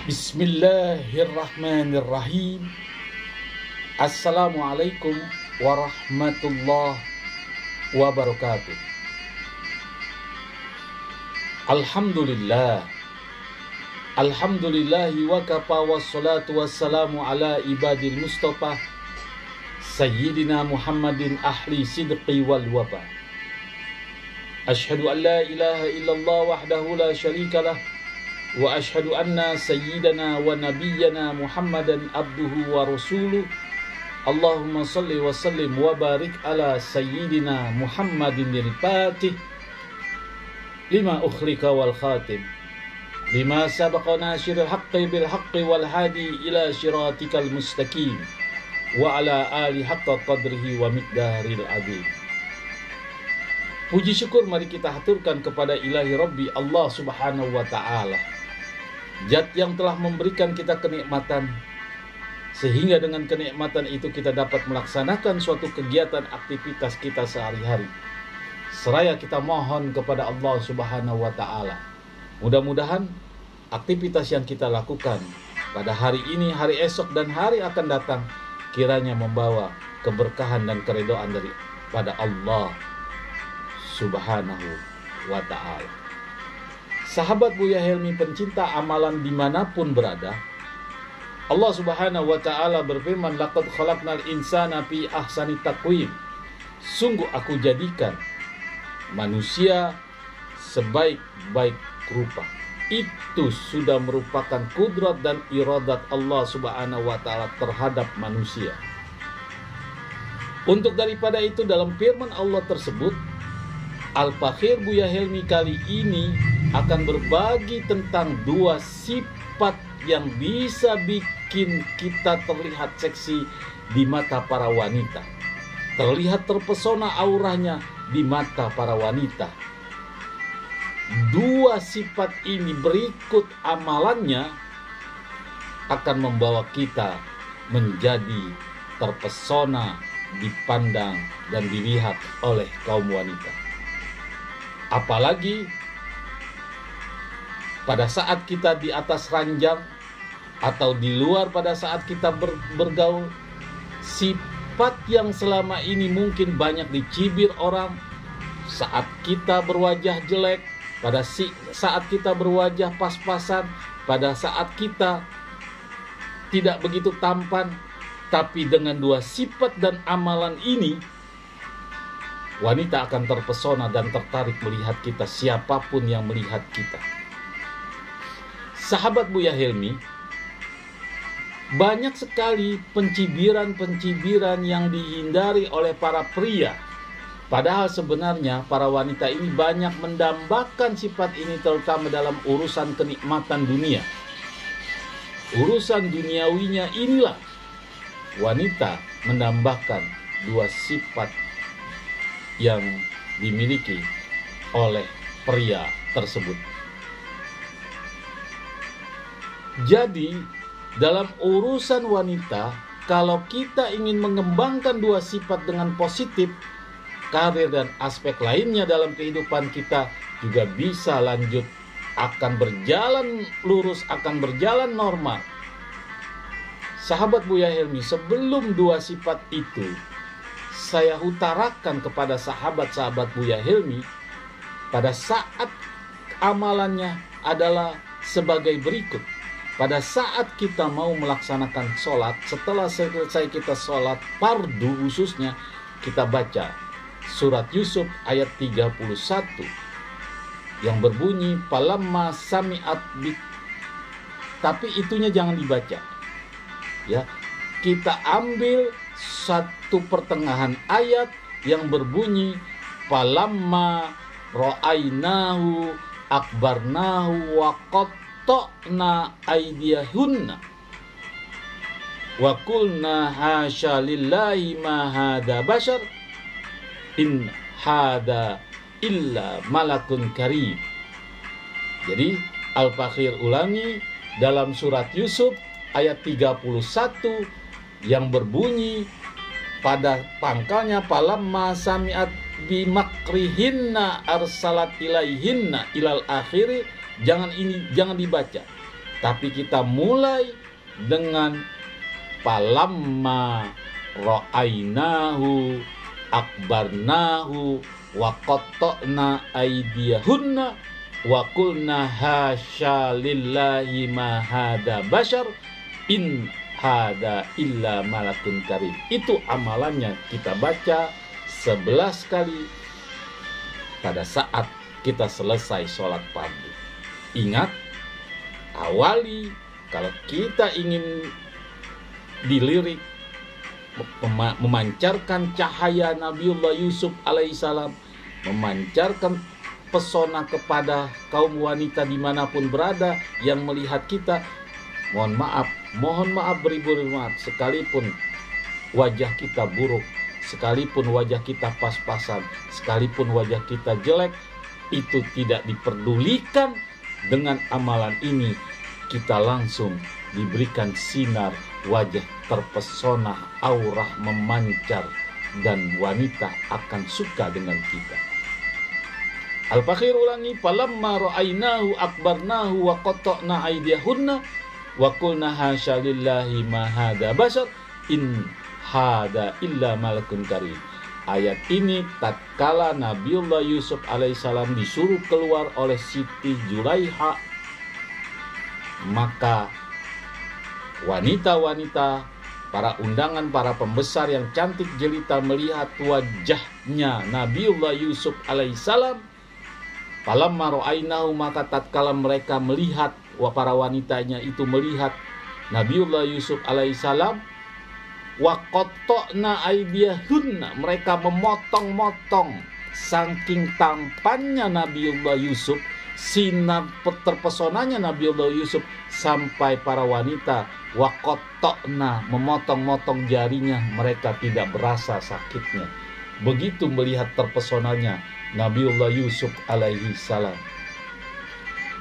Bismillahirrahmanirrahim. Assalamualaikum warahmatullahi wabarakatuh. Alhamdulillah. Alhamdulillahi wa kafa wassalatu wassalamu ala ibadil mustafa Sayyidina Muhammadin ahli sidqi wal wafa. Ashhadu an la ilaha illallah wahdahu la syarika lah wa ashhadu anna sayyidana wa nabiyyana Muhammadan abduhu wa rasuluh. Allahumma salli wa sallim wa barik ala sayyidina Muhammadin al-fatih lima ukhlika wal khatim lima sabaqa nasiril haqqi bil haqqi wal hadi ila syiratikal mustaqim wa ala ali haqqa qadrihi wa miqdaril azim. Puji syukur mari kita haturkan kepada ilahi Rabbi Allah subhanahu wa ta'ala, Zat yang telah memberikan kita kenikmatan, sehingga dengan kenikmatan itu kita dapat melaksanakan suatu kegiatan aktivitas kita sehari-hari. Seraya kita mohon kepada Allah subhanahu wa ta'ala, mudah-mudahan aktivitas yang kita lakukan pada hari ini, hari esok, dan hari akan datang kiranya membawa keberkahan dan keridhaan daripada Allah subhanahu wa ta'ala. Sahabat Buya Helmi pencinta amalan dimanapun berada, Allah subhanahu wa ta'ala berfirman, laqad khalaqnal insana fi ahsani taqwim. Sungguh aku jadikan manusia sebaik-baik rupa. Itu sudah merupakan kudrat dan iradat Allah subhanahu wa ta'ala terhadap manusia. Untuk daripada itu dalam firman Allah tersebut, Al-Fakhir Buya Helmi kali ini akan berbagi tentang dua sifat yang bisa bikin kita terlihat seksi di mata para wanita, terlihat terpesona auranya di mata para wanita. Dua sifat ini berikut amalannya akan membawa kita menjadi terpesona, dipandang dan dilihat oleh kaum wanita. Apalagi pada saat kita di atas ranjang atau di luar pada saat kita bergaul, sifat yang selama ini mungkin banyak dicibir orang, saat kita berwajah jelek, pada saat kita berwajah pas-pasan, pada saat kita tidak begitu tampan, tapi dengan dua sifat dan amalan ini, wanita akan terpesona dan tertarik melihat kita, siapapun yang melihat kita. Sahabat Buya Helmi, banyak sekali pencibiran-pencibiran yang dihindari oleh para pria. Padahal sebenarnya para wanita ini banyak mendambakan sifat ini, terutama dalam urusan kenikmatan dunia. Urusan duniawinya inilah wanita mendambakan dua sifat yang dimiliki oleh pria tersebut. Jadi dalam urusan wanita, kalau kita ingin mengembangkan dua sifat dengan positif, karir dan aspek lainnya dalam kehidupan kita juga bisa lanjut, akan berjalan lurus, akan berjalan normal. Sahabat Buya Helmi, sebelum dua sifat itu saya utarakan kepada sahabat-sahabat Buya Helmi, pada saat amalannya adalah sebagai berikut. Pada saat kita mau melaksanakan sholat, setelah selesai kita sholat fardu khususnya, kita baca surat Yusuf ayat 31 yang berbunyi falamma sami'at bi. Tapi itunya jangan dibaca. Ya, kita ambil satu pertengahan ayat yang berbunyi falamma ra'ainahu akbarnahu wa qatta'na aydiyahunna wa qulna hasya lillahi ma hadza bashar in hadza illa malakun karim. Jadi Al-Fakhir ulangi dalam surat Yusuf ayat 31 yang berbunyi pada pangkalnya falamma sami'at bimakrihinna arsalat ilaihinna ilal akhiri. Jangan dibaca. Tapi kita mulai dengan falamma ra'ainahu akbarnahu wa qatta'na aydiyahunna wa qulna hasya lillahi ma hada bashar in hada illa malakun karim. Itu amalannya kita baca 11 kali pada saat kita selesai sholat fardu. Ingat, awali kalau kita ingin dilirik memancarkan cahaya Nabiullah Yusuf alaihissalam, memancarkan pesona kepada kaum wanita dimanapun berada yang melihat kita. Mohon maaf beribu-ribu maaf, sekalipun wajah kita buruk, sekalipun wajah kita pas-pasan, sekalipun wajah kita jelek, itu tidak diperdulikan. Dengan amalan ini kita langsung diberikan sinar, wajah terpesona, aurah memancar, dan wanita akan suka dengan kita. Al-Fakhir ulangi, falamma ra'ainahu akbarnahu wa qatta'na aydiyahunna wa qulna hasya lillahi ma hada bashar in hada illa malakun karim. Ayat ini tatkala Nabiullah Yusuf alaihissalam disuruh keluar oleh Siti Julaiha, maka wanita-wanita, para undangan, para pembesar yang cantik jelita melihat wajahnya Nabiullah Yusuf alaihissalam. Falamma ra'ainahu, maka tatkala mereka melihat, para wanitanya itu melihat Nabiullah Yusuf alaihissalam, wa qatta'na aydiyahunna, mereka memotong-motong. Saking tampannya Nabiullah Yusuf, sinar terpesonanya Nabiullah Yusuf, sampai para wanita wa qatta'na, memotong-motong jarinya, mereka tidak berasa sakitnya. Begitu melihat terpesonanya Nabiullah Yusuf alaihi salam.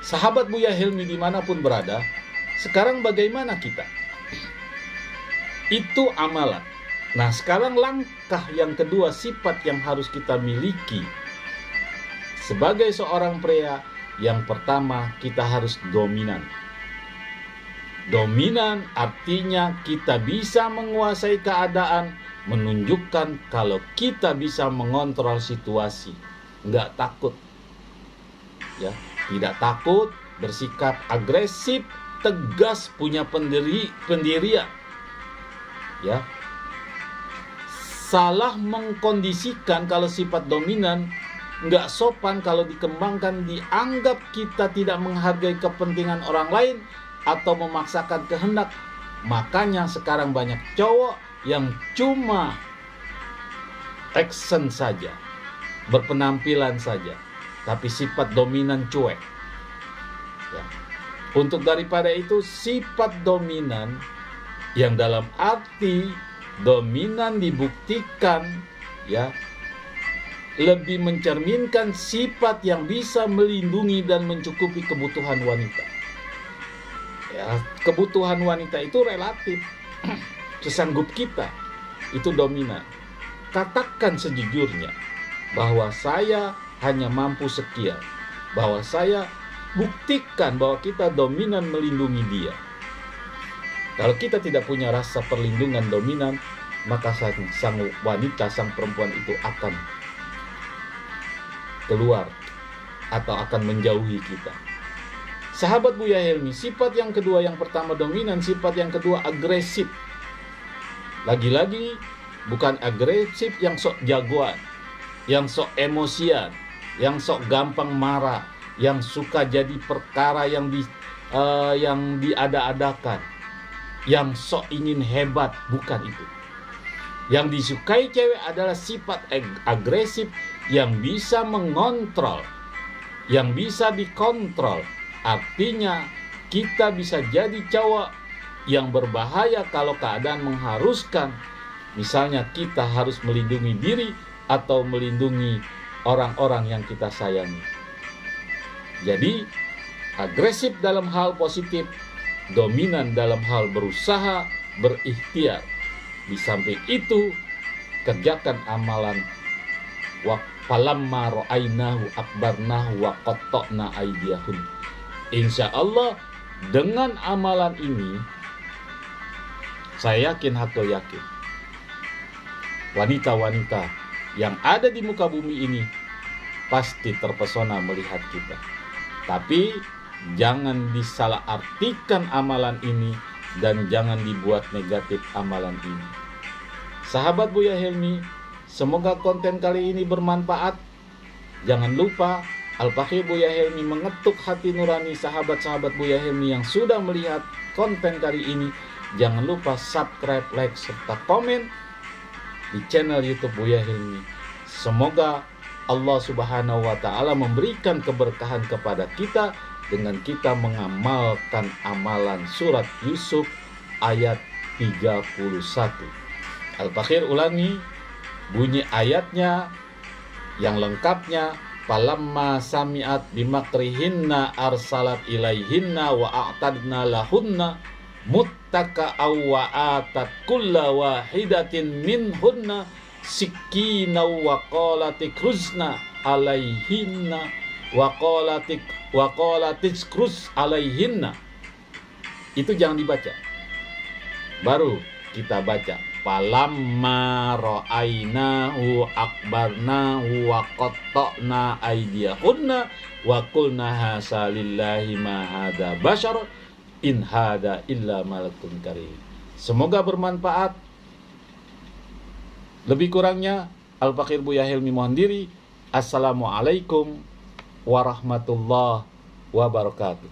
Sahabat Buya Hilmi dimanapun berada, sekarang bagaimana kita? Itu amalan. Nah, sekarang langkah yang kedua, sifat yang harus kita miliki sebagai seorang pria. Yang pertama, kita harus dominan. Dominan artinya kita bisa menguasai keadaan, menunjukkan kalau kita bisa mengontrol situasi. Nggak takut, ya, tidak takut, bersikap agresif, tegas, punya pendirian, ya. Salah mengkondisikan kalau sifat dominan, nggak sopan kalau dikembangkan, dianggap kita tidak menghargai kepentingan orang lain atau memaksakan kehendak. Makanya sekarang banyak cowok yang cuma action saja, berpenampilan saja, tapi sifat dominan cuek, ya. Untuk daripada itu, sifat dominan yang dalam arti dominan dibuktikan, ya, lebih mencerminkan sifat yang bisa melindungi dan mencukupi kebutuhan wanita. Ya, kebutuhan wanita itu relatif. Sesanggup kita, itu dominan. Katakan sejujurnya bahwa saya hanya mampu sekian, bahwa saya buktikan bahwa kita dominan melindungi dia. Kalau kita tidak punya rasa perlindungan dominan, maka sang wanita, sang perempuan itu akan keluar atau akan menjauhi kita. Sahabat Buya Hilmi, sifat yang kedua, yang pertama dominan, sifat yang kedua agresif. Lagi-lagi bukan agresif yang sok jagoan, yang sok emosian, yang sok gampang marah, yang suka jadi perkara yang diada-adakan, yang sok ingin hebat. Bukan itu. Yang disukai cewek adalah sifat agresif yang bisa mengontrol, yang bisa dikontrol. Artinya kita bisa jadi cowok yang berbahaya kalau keadaan mengharuskan. Misalnya kita harus melindungi diri atau melindungi orang-orang yang kita sayangi. Jadi agresif dalam hal positif, dominan dalam hal berusaha, berikhtiar. Di samping itu, kerjakan amalan wa falamma ra'ainahu akbarnahu wa qatta'na aydiyahun. Insya Allah Dengan amalan ini, saya yakin, hakul yakin, wanita-wanita yang ada di muka bumi ini pasti terpesona melihat kita. Tapi jangan disalahartikan amalan ini dan jangan dibuat negatif amalan ini. Sahabat Buya Helmi, semoga konten kali ini bermanfaat. Jangan lupa Al-Fakir Buya Helmi mengetuk hati nurani sahabat-sahabat Buya Helmi yang sudah melihat konten kali ini. Jangan lupa subscribe, like, serta komen di channel YouTube Buya Helmi. Semoga Allah Subhanahu wa Ta'ala memberikan keberkahan kepada kita dengan kita mengamalkan amalan surat Yusuf ayat 31. Al-Fakir ulangi bunyi ayatnya yang lengkapnya. Falamma sami'at bimakrihinna arsalat ilaihinna wa a'tadna lahunna muttaka'aw wa atat kulla wahidatin minhunna sikina wa qalatik ruzna alaihinna wa qalatik kruz alaihinna. Itu jangan dibaca, baru kita baca. Falamma ra'ainahu akbarnahu wa qatta'na aydiyahunna wa qulna hasa lillahi ma hadza bashar in hada illa malakun karim. Semoga bermanfaat. Lebih kurangnya Al-Fakir Buya Helmi mohon diri. Assalamualaikum warahmatullahi wabarakatuh.